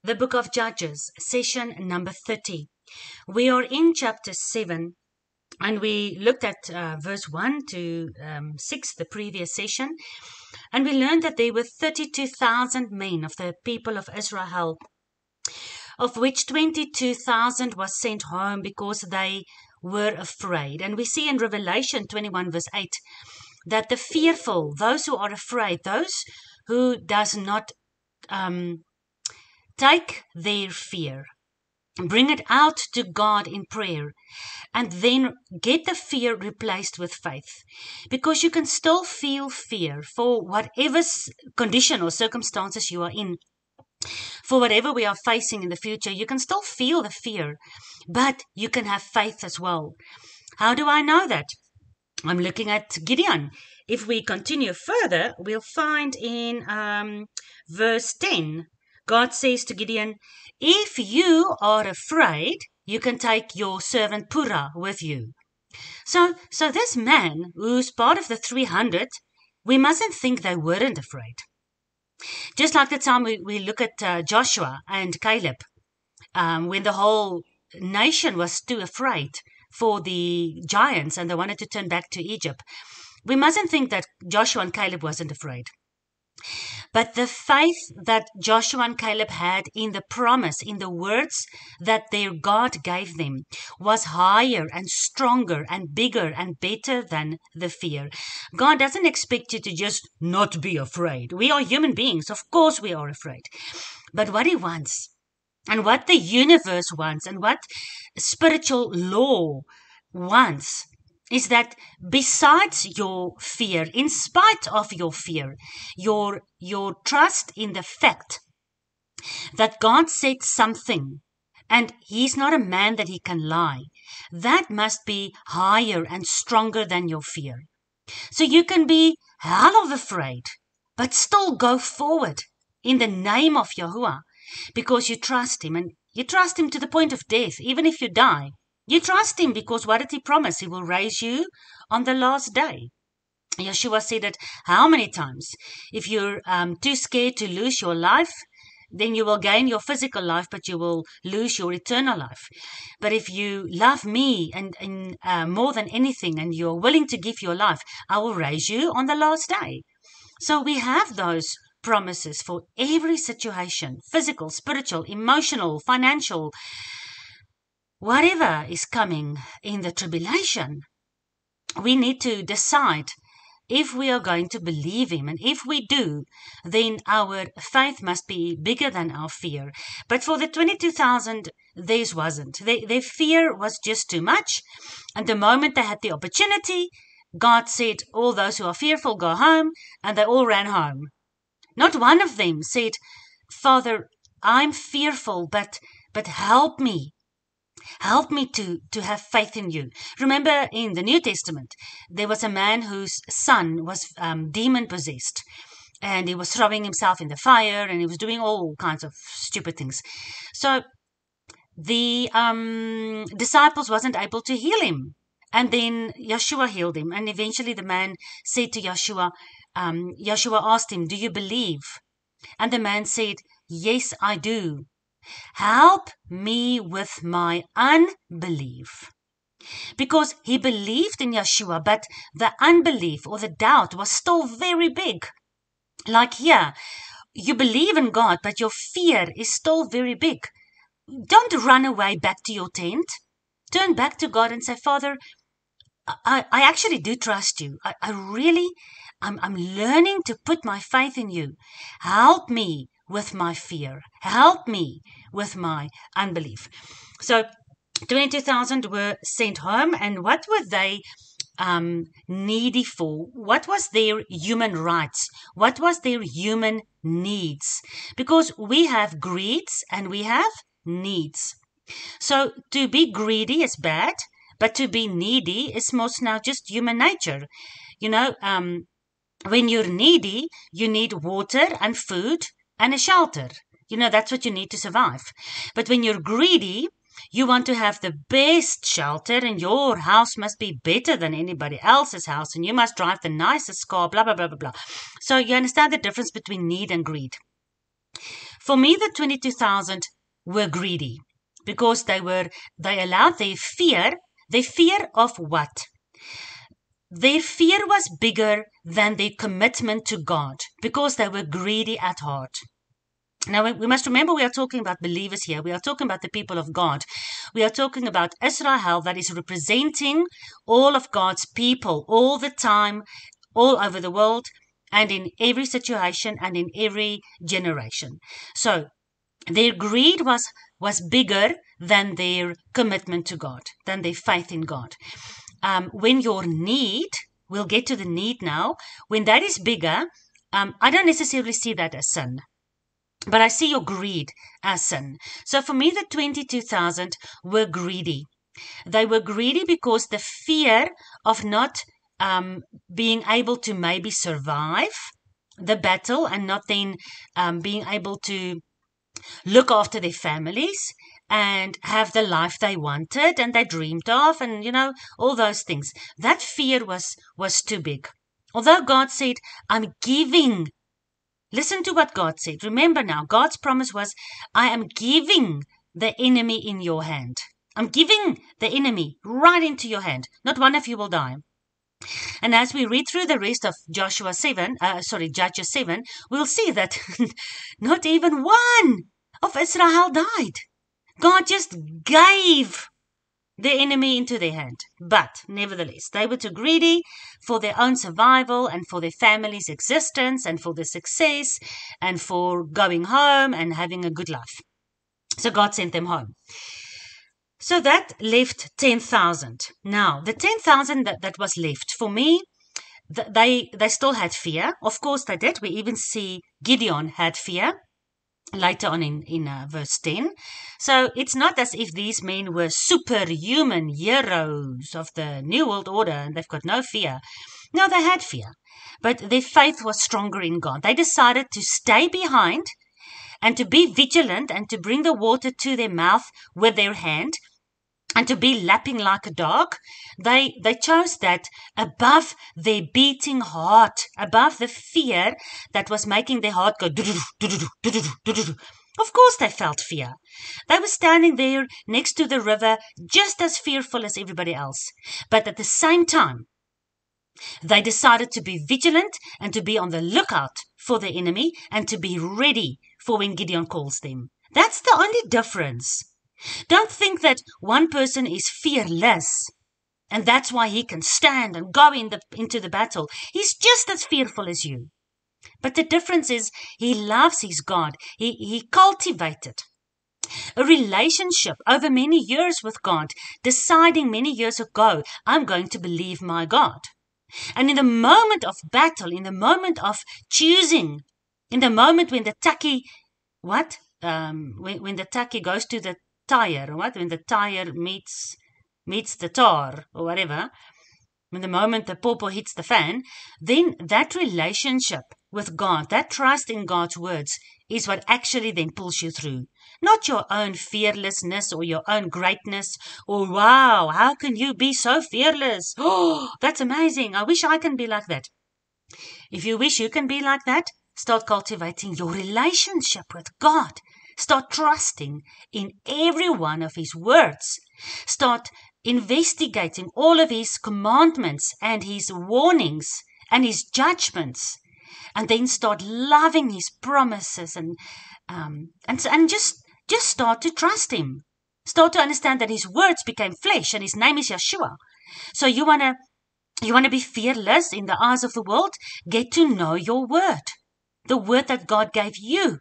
The book of Judges, session number 30. We are in chapter 7, and we looked at verse 1 to 6 the previous session, and we learned that there were 32,000 men of the people of Israel, of which 22,000 was sent home because they were afraid. And we see in Revelation 21 verse 8 that the fearful, those who are afraid, those who does not take their fear, bring it out to God in prayer, and then get the fear replaced with faith. Because you can still feel fear for whatever condition or circumstances you are in. For whatever we are facing in the future, you can still feel the fear, but you can have faith as well. How do I know that? I'm looking at Gideon. If we continue further, we'll find in verse 10, God says to Gideon, if you are afraid, you can take your servant Purah with you. So this man, who's part of the 300, we mustn't think they weren't afraid. Just like the time we look at Joshua and Caleb, when the whole nation was too afraid for the giants and they wanted to turn back to Egypt. We mustn't think that Joshua and Caleb wasn't afraid. But the faith that Joshua and Caleb had in the promise, in the words that their God gave them, was higher and stronger and bigger and better than the fear. God doesn't expect you to just not be afraid. We are human beings. Of course we are afraid. But what He wants, and what the universe wants, and what spiritual law wants, is that besides your fear, in spite of your fear, your trust in the fact that God said something and He's not a man that He can lie, that must be higher and stronger than your fear. So you can be hell of afraid, but still go forward in the name of Yahuwah, because you trust Him, and you trust Him to the point of death, even if you die. You trust Him because what did He promise? He will raise you on the last day. Yeshua said it how many times? If you're too scared to lose your life, then you will gain your physical life, but you will lose your eternal life. But if you love me and more than anything, and you're willing to give your life, I will raise you on the last day. So we have those promises for every situation, physical, spiritual, emotional, financial, whatever is coming in the tribulation. We need to decide if we are going to believe Him. And if we do, then our faith must be bigger than our fear. But for the 22,000, theirs wasn't. Their fear was just too much. And the moment they had the opportunity, God said, all those who are fearful, go home. And they all ran home. Not one of them said, Father, I'm fearful, but help me. Help me to have faith in you. Remember in the New Testament, there was a man whose son was demon-possessed. And he was throwing himself in the fire, and he was doing all kinds of stupid things. So the disciples wasn't able to heal him. And then Yeshua healed him. And eventually the man said to Yeshua, Yeshua asked him, do you believe? And the man said, yes, I do. Help me with my unbelief. Because he believed in Yeshua, but the unbelief or the doubt was still very big. Like here, you believe in God, but your fear is still very big. Don't run away back to your tent. Turn back to God and say, Father, I actually do trust you. I'm learning to put my faith in you. Help me with my fear. Help me with my unbelief. So 22,000 were sent home, and what were they needy for? What was their human rights? What was their human needs? Because we have greeds and we have needs. So to be greedy is bad, but to be needy is most now just human nature. You know, when you're needy, you need water and food and a shelter. You know, that's what you need to survive. But when you're greedy, you want to have the best shelter, and your house must be better than anybody else's house, and you must drive the nicest car, blah, blah, blah, blah, blah. So you understand the difference between need and greed. For me, the 22,000 were greedy because they allowed their fear of what? Their fear was bigger than their commitment to God because they were greedy at heart. Now, we must remember we are talking about believers here. We are talking about the people of God. We are talking about Israel that is representing all of God's people all the time, all over the world, and in every situation and in every generation. So their greed was bigger than their commitment to God, than their faith in God. When your need, we'll get to the need now, when that is bigger, I don't necessarily see that as sin, but I see your greed as sin. So for me, the 22,000 were greedy. They were greedy because the fear of not being able to maybe survive the battle and not then being able to look after their families and have the life they wanted and they dreamed of, and all those things. That fear was too big. Although God said, I'm giving. Listen to what God said. Remember now, God's promise was, I am giving the enemy in your hand. I'm giving the enemy right into your hand. Not one of you will die. And as we read through the rest of Judges 7, we'll see that not even one of Israel died. God just gave the enemy into their hand. But nevertheless, they were too greedy for their own survival and for their family's existence and for their success and for going home and having a good life. So God sent them home. So that left 10,000. Now, the 10,000 that was left, for me, they still had fear. Of course they did. We even see Gideon had fear later on in verse 10. So it's not as if these men were superhuman heroes of the New World Order and they've got no fear. No, they had fear. But their faith was stronger in God. They decided to stay behind and to be vigilant and to bring the water to their mouth with their hand and to be lapping like a dog. They chose that above their beating heart, above the fear that was making their heart go do-do-do. Of course they felt fear. They were standing there next to the river just as fearful as everybody else. But at the same time, they decided to be vigilant and to be on the lookout for the enemy and to be ready for when Gideon calls them. That's the only difference. Don't think that one person is fearless and that's why he can stand and go into the battle. He's just as fearful as you. But the difference is he loves his God. He cultivated a relationship over many years with God, deciding many years ago, I'm going to believe my God. And in the moment of battle, in the moment of choosing, in the moment when the taki, when the taki goes to the tire, when the tire meets the tar or whatever, when the moment the pawpaw hits the fan, then that relationship with God, that trust in God's words is what actually then pulls you through. Not your own fearlessness or your own greatness or, wow, how can you be so fearless? Oh, that's amazing. I wish I can be like that. If you wish you can be like that, start cultivating your relationship with God. Start trusting in every one of His words. Start investigating all of His commandments and His warnings and His judgments. And then start loving His promises and just start to trust Him. Start to understand that His words became flesh and His name is Yeshua. So you wanna be fearless in the eyes of the world? Get to know your word. The word that God gave you.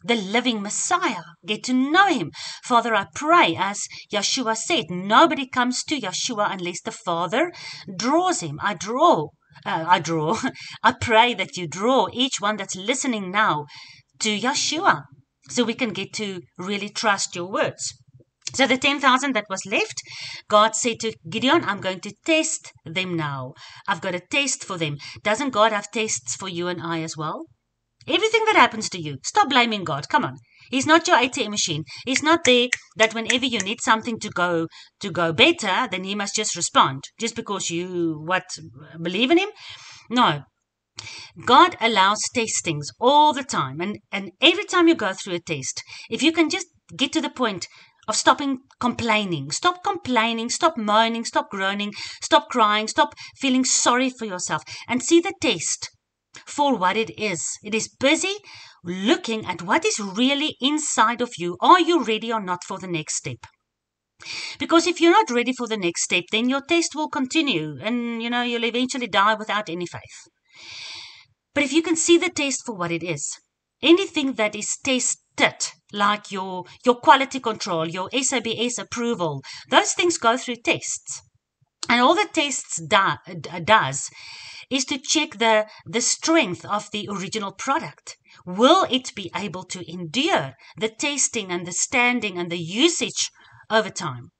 The living Messiah. Get to know Him. Father, I pray, as Yeshua said, nobody comes to Yeshua unless the Father draws him. I pray that you draw each one that's listening now to Yeshua so we can get to really trust your words. So the 10,000 that was left, God said to Gideon, I'm going to test them now. I've got a test for them. Doesn't God have tests for you and I as well? Everything that happens to you, stop blaming God. Come on. He's not your ATM machine. He's not there that whenever you need something to go better, then He must just respond. Just because you believe in Him? No. God allows testings all the time. And every time you go through a test, if you can just get to the point of stopping complaining, stop moaning, stop groaning, stop crying, stop feeling sorry for yourself, and see the test for what it is. It is busy looking at what is really inside of you. Are you ready or not for the next step? Because if you're not ready for the next step, then your test will continue and, you'll eventually die without any faith. But if you can see the test for what it is, anything that is tested, like your quality control, your SABS approval, those things go through tests. And all the tests does is to check the strength of the original product. Will it be able to endure the testing and the standing and the usage over time?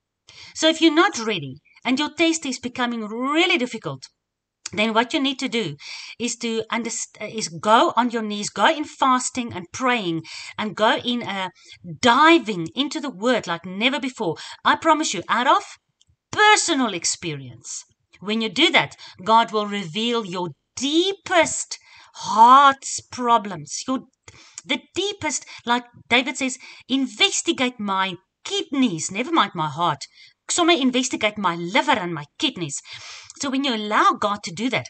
So if you're not ready and your test is becoming really difficult, then what you need to do is go on your knees, go in fasting and praying, and go in diving into the word like never before. I promise you, out of personal experience, when you do that, God will reveal your deepest heart's problems, the deepest, like David says, investigate my kidneys, never mind my heart. Somebody investigate my liver and my kidneys. So when you allow God to do that,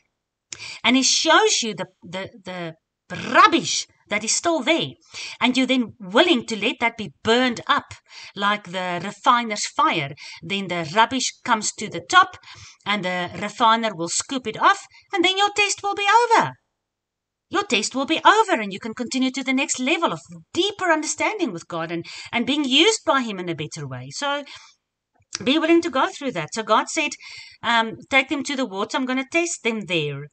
and He shows you the rubbish that is still there, and you're then willing to let that be burned up like the refiner's fire, then the rubbish comes to the top, and the refiner will scoop it off, and then your test will be over. Your test will be over, and you can continue to the next level of deeper understanding with God and being used by Him in a better way. So be willing to go through that. So God said, take them to the water. I'm going to test them there.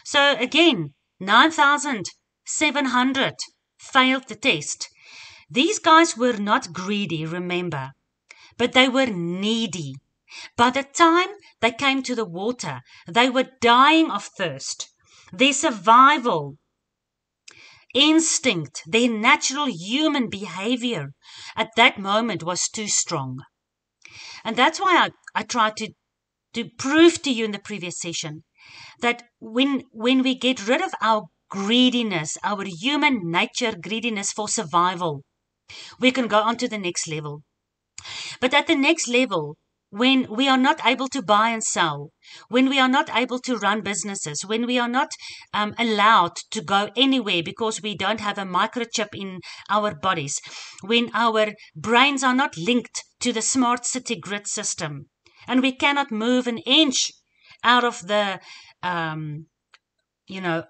So again, 9,700 failed the test. These guys were not greedy, remember, but they were needy. By the time they came to the water, they were dying of thirst. Their survival instinct, their natural human behavior at that moment was too strong. And that's why I tried to prove to you in the previous session that when we get rid of our greediness, our human nature greediness for survival, we can go on to the next level. But at the next level, when we are not able to buy and sell, when we are not able to run businesses, when we are not allowed to go anywhere because we don't have a microchip in our bodies, when our brains are not linked to the smart city grid system, and we cannot move an inch out of the,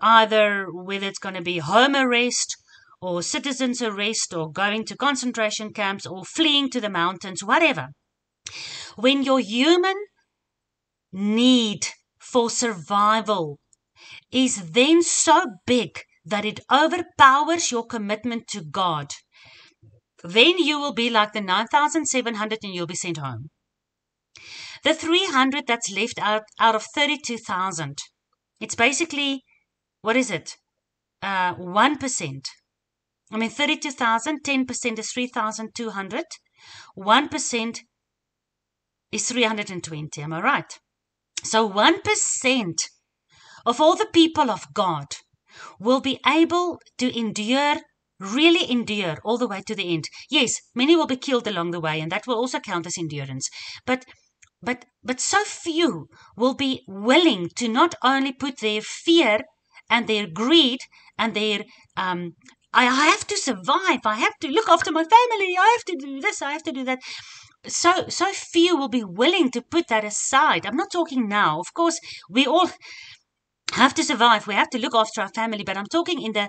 either whether it's going to be home arrest or citizen's arrest or going to concentration camps or fleeing to the mountains, whatever. When your human need for survival is then so big that it overpowers your commitment to God, then you will be like the 9,700 and you'll be sent home. The 300 that's left out of 32,000, it's basically, what is it? 1%. 32,000, 10% is 3,200. 1% is 320. Am I right? So 1% of all the people of God will be able to really endure all the way to the end. Yes, many will be killed along the way, and that will also count as endurance. But so few will be willing to not only put their fear and their greed and their I have to survive, I have to look after my family, I have to do this, I have to do that. So few will be willing to put that aside. I'm not talking now. Of course, we all have to survive. We have to look after our family. But I'm talking in the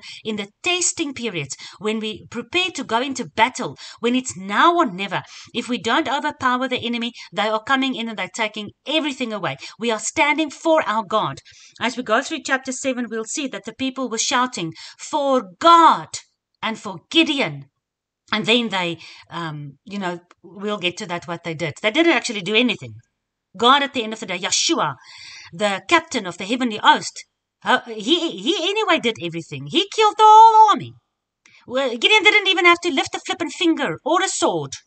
testing periods, when we prepare to go into battle, when it's now or never. If we don't overpower the enemy, they are coming in and they're taking everything away. We are standing for our God. As we go through chapter 7, we'll see that the people were shouting for God and for Gideon. And then they, we'll get to that, what they did. They didn't actually do anything. God, at the end of the day, Yeshua, the captain of the heavenly host, he anyway did everything. He killed the whole army. Well, Gideon didn't even have to lift a flippin' finger or a sword.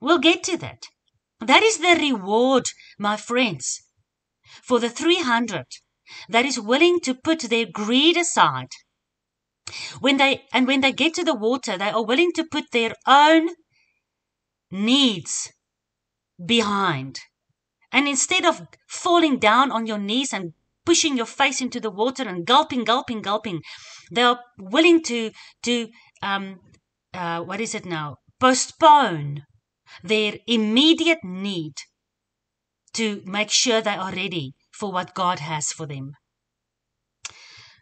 We'll get to that. That is the reward, my friends, for the 300 that is willing to put their greed aside. When they get to the water, they are willing to put their own needs behind. And instead of falling down on your knees and pushing your face into the water and gulping, they are willing to postpone their immediate need to make sure they are ready for what God has for them.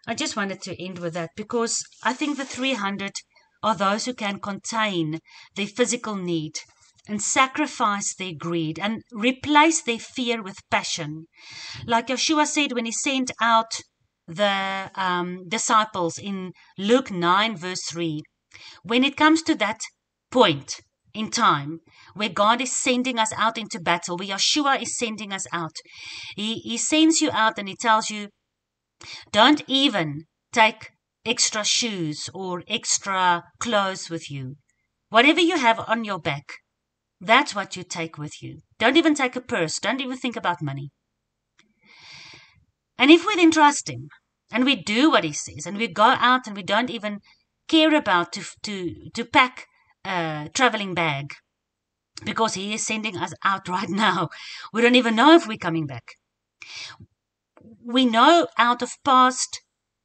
I just wanted to end with that because I think the 300 are those who can contain their physical need and sacrifice their greed and replace their fear with passion. Like Yeshua said when he sent out the disciples in Luke 9 verse 3, when it comes to that point in time where God is sending us out into battle, where Yeshua is sending us out, he sends you out and he tells you, don't even take extra shoes or extra clothes with you. Whatever you have on your back, that's what you take with you. Don't even take a purse. Don't even think about money. And if we then trust him and we do what he says and we go out and we don't even care about to pack a traveling bag because he is sending us out right now. We don't even know if we're coming back. We know out of past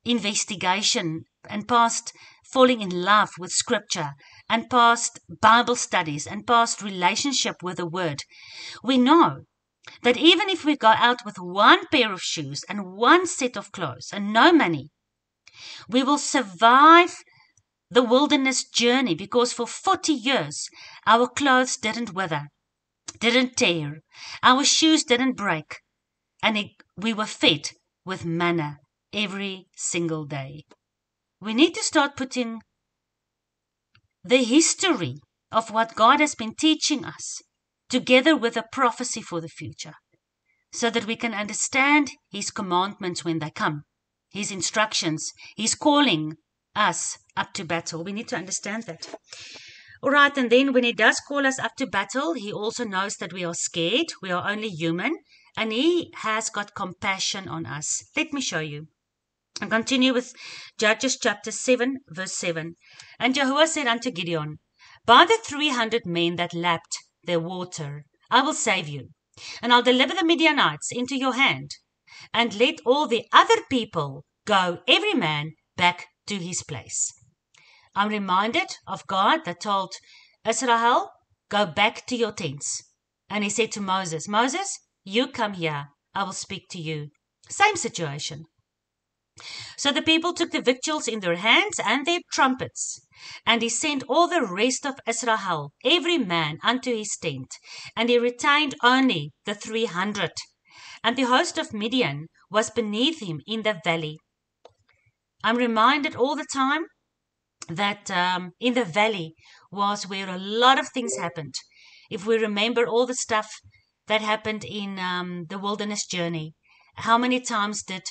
investigation and past falling in love with scripture and past Bible studies and past relationship with the word, we know that even if we go out with one pair of shoes and one set of clothes and no money, we will survive the wilderness journey because for 40 years our clothes didn't wither, didn't tear, our shoes didn't break, and we were fed with manna every single day. We need to start putting the history of what God has been teaching us together with a prophecy for the future so that we can understand his commandments when they come, his instructions, his calling us up to battle. We need to understand that. All right, and then when he does call us up to battle, he also knows that we are scared, we are only human, and he has got compassion on us. Let me show you. And continue with Judges chapter 7, verse 7. And Jehovah said unto Gideon, by the 300 men that lapped their water, I will save you, and I'll deliver the Midianites into your hand, and let all the other people go, every man back to his place. I'm reminded of God that told Israel, go back to your tents. And he said to Moses, Moses, you come here, I will speak to you. Same situation. So the people took the victuals in their hands and their trumpets, and he sent all the rest of Israel, every man unto his tent, and he retained only the 300. And the host of Midian was beneath him in the valley. I'm reminded all the time that in the valley was where a lot of things happened. If we remember all the stuff that happened in the wilderness journey, how many times did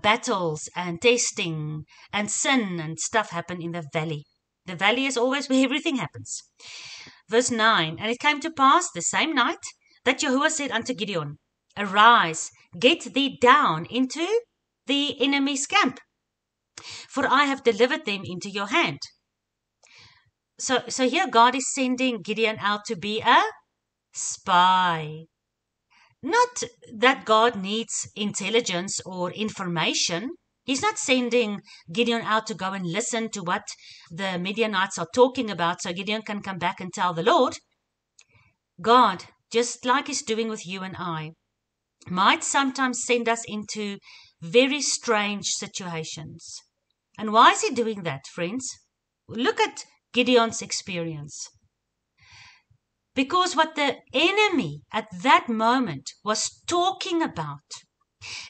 battles and testing and sin and stuff happen in the valley? The valley is always where everything happens. Verse 9, and it came to pass the same night that Jehovah said unto Gideon, arise, get thee down into the enemy's camp, for I have delivered them into your hand. So here God is sending Gideon out to be a spy. Not that God needs intelligence or information. He's not sending Gideon out to go and listen to what the Midianites are talking about so Gideon can come back and tell the Lord. God, just like he's doing with you and I, might sometimes send us into very strange situations. And why is he doing that, friends? Look at Gideon's experience. Because what the enemy at that moment was talking about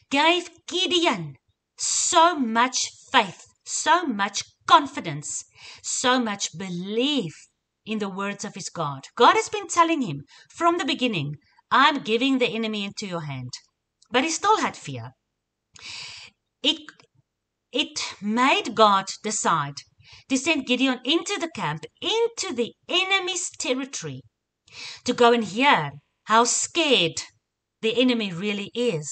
gave Gideon so much faith, so much confidence, so much belief in the words of his God. God has been telling him from the beginning, I'm giving the enemy into your hand. But he still had fear. It made God decide to send Gideon into the camp, into the enemy's territory, to go and hear how scared the enemy really is.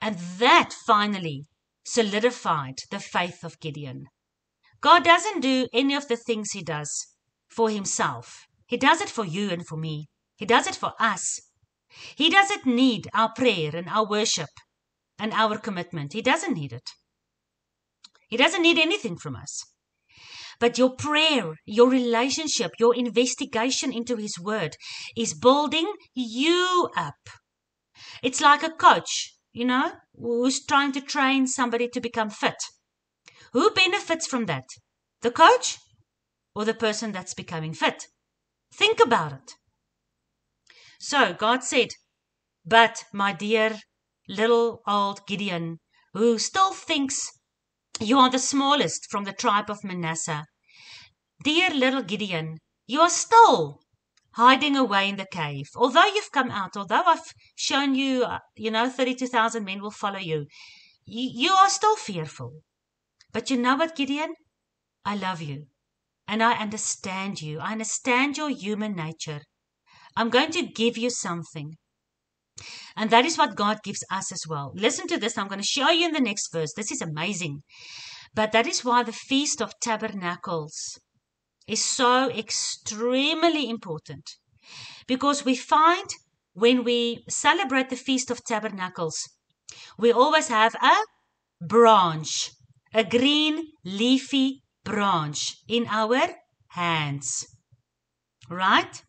And that finally solidified the faith of Gideon. God doesn't do any of the things he does for himself. He does it for you and for me. He does it for us. He doesn't need our prayer and our worship and our commitment. He doesn't need it. He doesn't need anything from us. But your prayer, your relationship, your investigation into his word is building you up. It's like a coach, who's trying to train somebody to become fit. Who benefits from that? The coach or the person that's becoming fit? Think about it. So God said, but my dear little old Gideon, who still thinks you are the smallest from the tribe of Manasseh, dear little Gideon, you are still hiding away in the cave. Although you've come out, although I've shown you, 32,000 men will follow you, you are still fearful. But you know what, Gideon? I love you. And I understand you. I understand your human nature. I'm going to give you something. And that is what God gives us as well. Listen to this. I'm going to show you in the next verse. This is amazing. But that is why the Feast of Tabernacles is so extremely important. Because we find when we celebrate the Feast of Tabernacles, we always have a branch, a green leafy branch in our hands. Right?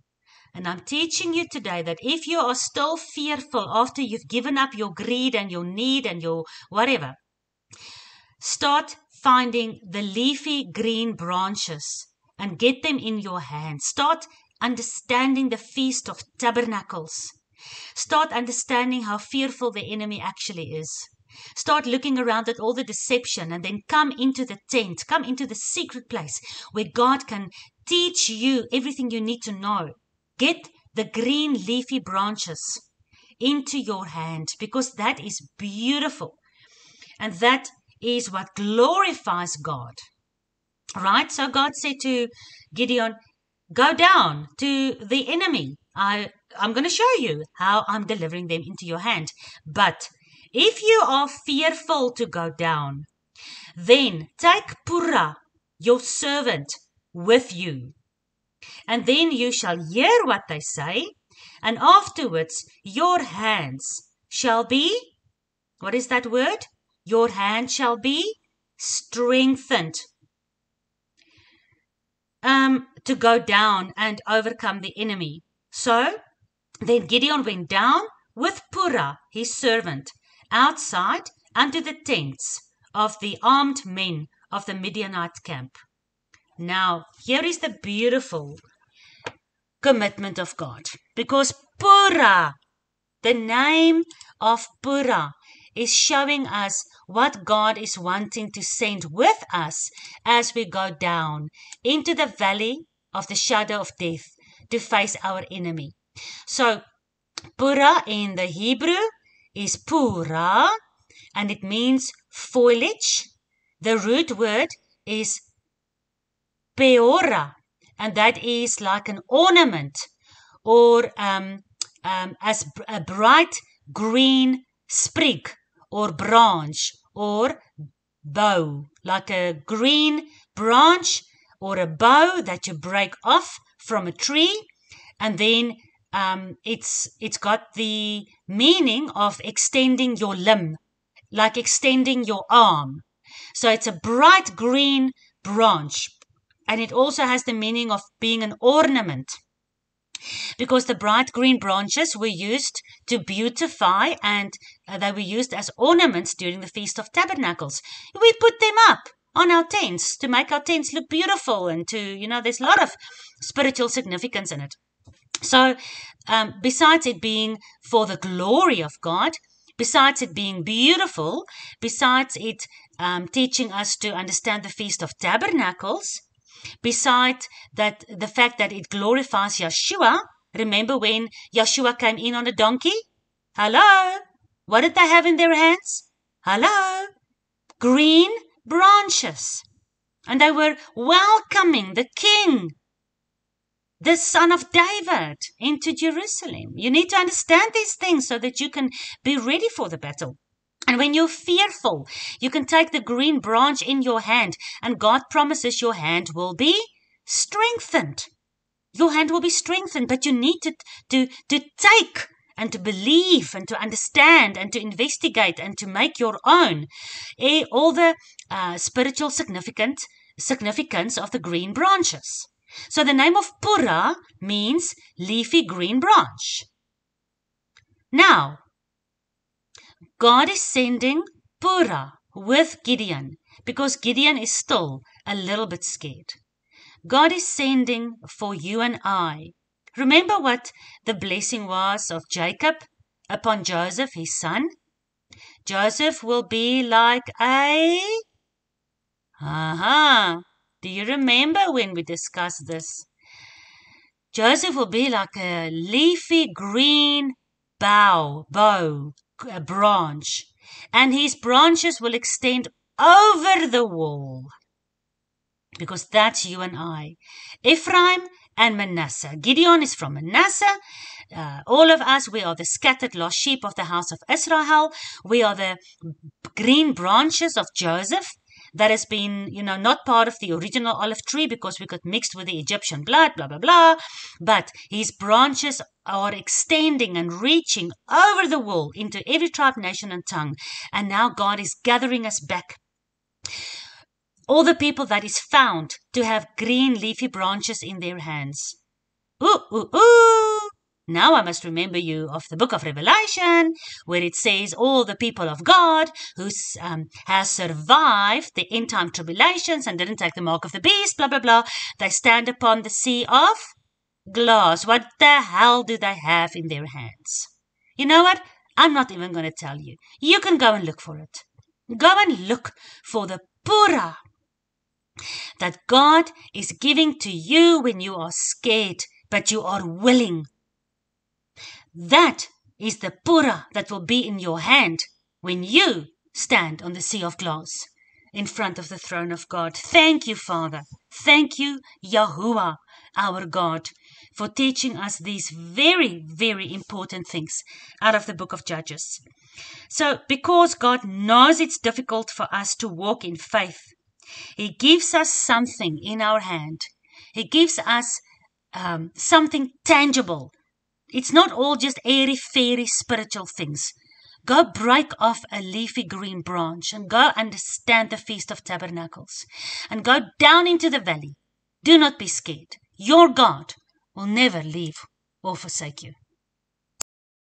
And I'm teaching you today that if you are still fearful after you've given up your greed and your need and your whatever, start finding the leafy green branches and get them in your hands. Start understanding the Feast of Tabernacles. Start understanding how fearful the enemy actually is. Start looking around at all the deception and then come into the tent, come into the secret place where God can teach you everything you need to know. Get the green leafy branches into your hand because that is beautiful. And that is what glorifies God. Right? So God said to Gideon, go down to the enemy. I'm going to show you how I'm delivering them into your hand. But if you are fearful to go down, then take Purah, your servant, with you. And then you shall hear what they say, and afterwards your hands shall be, what is that word? Your hand shall be strengthened to go down and overcome the enemy. So then Gideon went down with Purah, his servant, outside unto the tents of the armed men of the Midianite camp. Now, here is the beautiful commitment of God. Because Purah, the name of Purah, is showing us what God is wanting to send with us as we go down into the valley of the shadow of death to face our enemy. So, Purah in the Hebrew is Purah, and it means foliage. The root word is Peora, and that is like an ornament or as a bright green sprig or branch or bow, like a green branch or a bow that you break off from a tree, and then it's got the meaning of extending your limb, like extending your arm. So it's a bright green branch, and it also has the meaning of being an ornament, because the bright green branches were used to beautify, and they were used as ornaments during the Feast of Tabernacles. We put them up on our tents to make our tents look beautiful, and there's a lot of spiritual significance in it. So besides it being for the glory of God, besides it being beautiful, besides it teaching us to understand the Feast of Tabernacles, besides that, the fact that it glorifies Yeshua. Remember when Yeshua came in on a donkey? Hello? What did they have in their hands? Hello? Green branches. And they were welcoming the King, the Son of David, into Jerusalem. You need to understand these things so that you can be ready for the battle. And when you're fearful, you can take the green branch in your hand, and God promises your hand will be strengthened. Your hand will be strengthened, but you need to take and to believe and to understand and to investigate and to make your own all the spiritual significance of the green branches. So the name of Purah means leafy green branch. Now, God is sending Purah with Gideon because Gideon is still a little bit scared. God is sending for you and I. Remember what the blessing was of Jacob upon Joseph, his son? Joseph will be like do you remember when we discussed this? Joseph will be like a leafy green bow, a branch, and his branches will extend over the wall. Because that's you and I. Ephraim and Manasseh. Gideon is from Manasseh. All of us, we are the scattered lost sheep of the house of Israel. We are the green branches of Joseph that has been, not part of the original olive tree because we got mixed with the Egyptian blood, blah, blah, blah. But his branches are extending and reaching over the wall into every tribe, nation, and tongue. And now God is gathering us back. All the people that is found to have green leafy branches in their hands. Now I must remember you of the book of Revelation, where it says all the people of God who has survived the end time tribulations and didn't take the mark of the beast, blah, blah, blah. They stand upon the sea of glass. What the hell do they have in their hands? You know what? I'm not even going to tell you. You can go and look for it. Go and look for the Purah that God is giving to you when you are scared, but you are willing. That is the Purah that will be in your hand when you stand on the sea of glass in front of the throne of God. Thank you, Father. Thank you, Yahuwah, our God, for teaching us these very, very important things out of the book of Judges. So, because God knows it's difficult for us to walk in faith, He gives us something in our hand. He gives us something tangible. It's not all just airy-fairy spiritual things. Go break off a leafy green branch and go understand the Feast of Tabernacles. And go down into the valley. Do not be scared. Your God will never leave or forsake you.